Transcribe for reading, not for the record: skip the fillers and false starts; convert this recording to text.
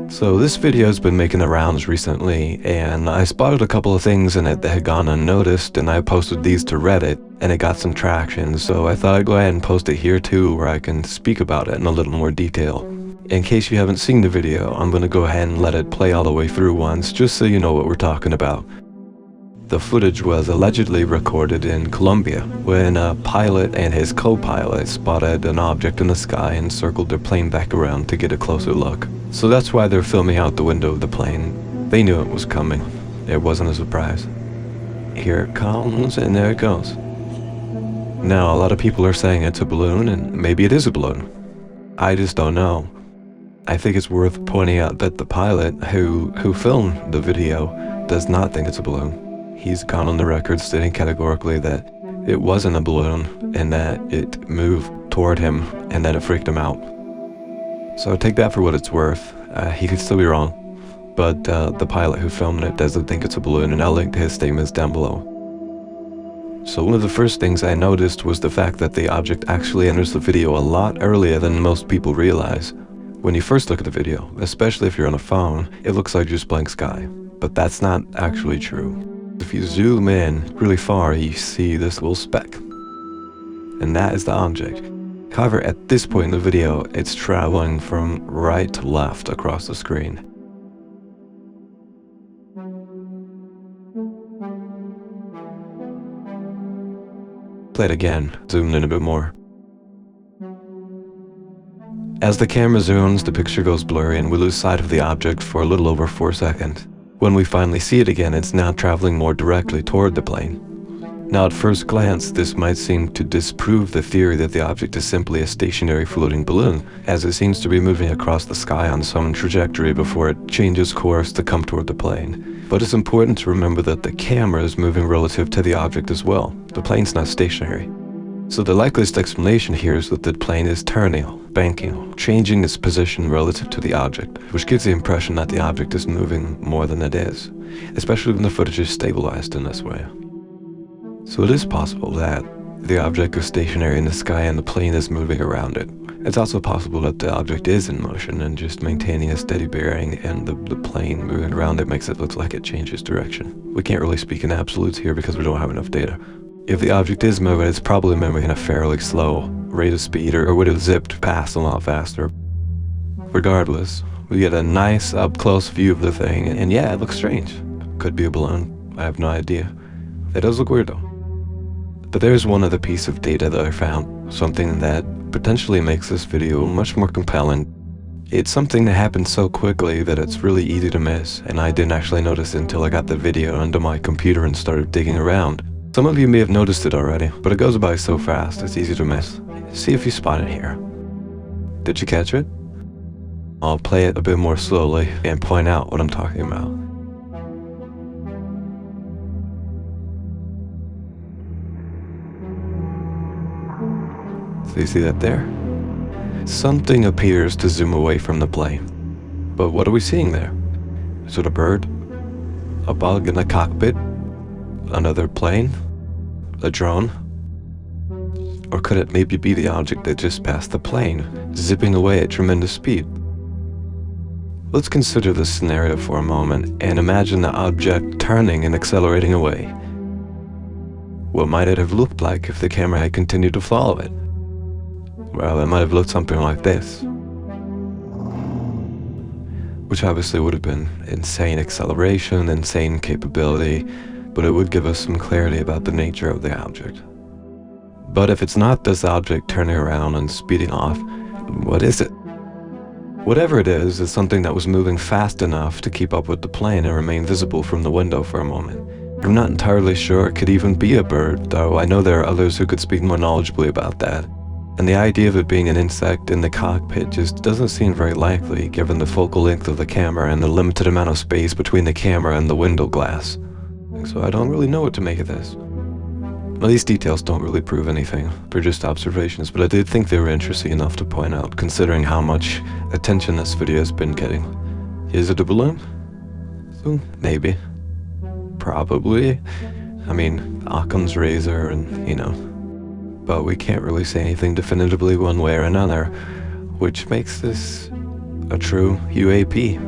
So this video has been making the rounds recently, and I spotted a couple of things in it that had gone unnoticed, and I posted these to Reddit, and it got some traction, so I thought I'd go ahead and post it here too, where I can speak about it in a little more detail. In case you haven't seen the video, I'm going to go ahead and let it play all the way through once, just so you know what we're talking about. The footage was allegedly recorded in Colombia, when a pilot and his co-pilot spotted an object in the sky and circled their plane back around to get a closer look. So that's why they're filming out the window of the plane. They knew it was coming. It wasn't a surprise. Here it comes, and there it goes. Now, a lot of people are saying it's a balloon, and maybe it is a balloon. I just don't know. I think it's worth pointing out that the pilot who filmed the video does not think it's a balloon. He's gone on the record stating categorically that it wasn't a balloon and that it moved toward him and that it freaked him out. So take that for what it's worth. He could still be wrong, but the pilot who filmed it doesn't think it's a balloon, and I'll link to his statements down below. So one of the first things I noticed was the fact that the object actually enters the video a lot earlier than most people realize. When you first look at the video, especially if you're on a phone, it looks like just blank sky, but that's not actually true. If you zoom in really far, you see this little speck, and that is the object. However, at this point in the video, it's traveling from right to left across the screen. Play it again, zoomed in a bit more. As the camera zooms, the picture goes blurry and we lose sight of the object for a little over 4 seconds. When we finally see it again, it's now traveling more directly toward the plane. Now, at first glance, this might seem to disprove the theory that the object is simply a stationary floating balloon, as it seems to be moving across the sky on some trajectory before it changes course to come toward the plane. But it's important to remember that the camera is moving relative to the object as well. The plane's not stationary. So the likeliest explanation here is that the plane is turning, banking, changing its position relative to the object, which gives the impression that the object is moving more than it is, especially when the footage is stabilized in this way. So it is possible that the object is stationary in the sky and the plane is moving around it. It's also possible that the object is in motion and just maintaining a steady bearing, and the plane moving around it makes it look like it changes direction. We can't really speak in absolutes here because we don't have enough data. If the object is moving, it's probably moving at a fairly slow rate of speed, or would have zipped past a lot faster. Regardless, we get a nice up-close view of the thing, and yeah, it looks strange. Could be a balloon, I have no idea. It does look weird though. But there's one other piece of data that I found, something that potentially makes this video much more compelling. It's something that happened so quickly that it's really easy to miss, and I didn't actually notice it until I got the video onto my computer and started digging around. Some of you may have noticed it already, but it goes by so fast, it's easy to miss. See if you spot it here. Did you catch it? I'll play it a bit more slowly and point out what I'm talking about. So you see that there? Something appears to zoom away from the plane. But what are we seeing there? Is it a bird? A bug in the cockpit? Another plane? A drone? Or could it maybe be the object that just passed the plane, zipping away at tremendous speed? Let's consider this scenario for a moment and imagine the object turning and accelerating away. What might it have looked like if the camera had continued to follow it? Well, it might have looked something like this. Which obviously would have been insane acceleration, insane capability, but it would give us some clarity about the nature of the object. But if it's not this object turning around and speeding off, what is it? Whatever it is something that was moving fast enough to keep up with the plane and remain visible from the window for a moment. I'm not entirely sure it could even be a bird, though I know there are others who could speak more knowledgeably about that. And the idea of it being an insect in the cockpit just doesn't seem very likely given the focal length of the camera and the limited amount of space between the camera and the window glass. So I don't really know what to make of this. Well, these details don't really prove anything, they're just observations, but I did think they were interesting enough to point out, considering how much attention this video has been getting. Is it a balloon? Maybe. Probably. I mean, Occam's razor and, you know. But we can't really say anything definitively one way or another, which makes this a true UAP.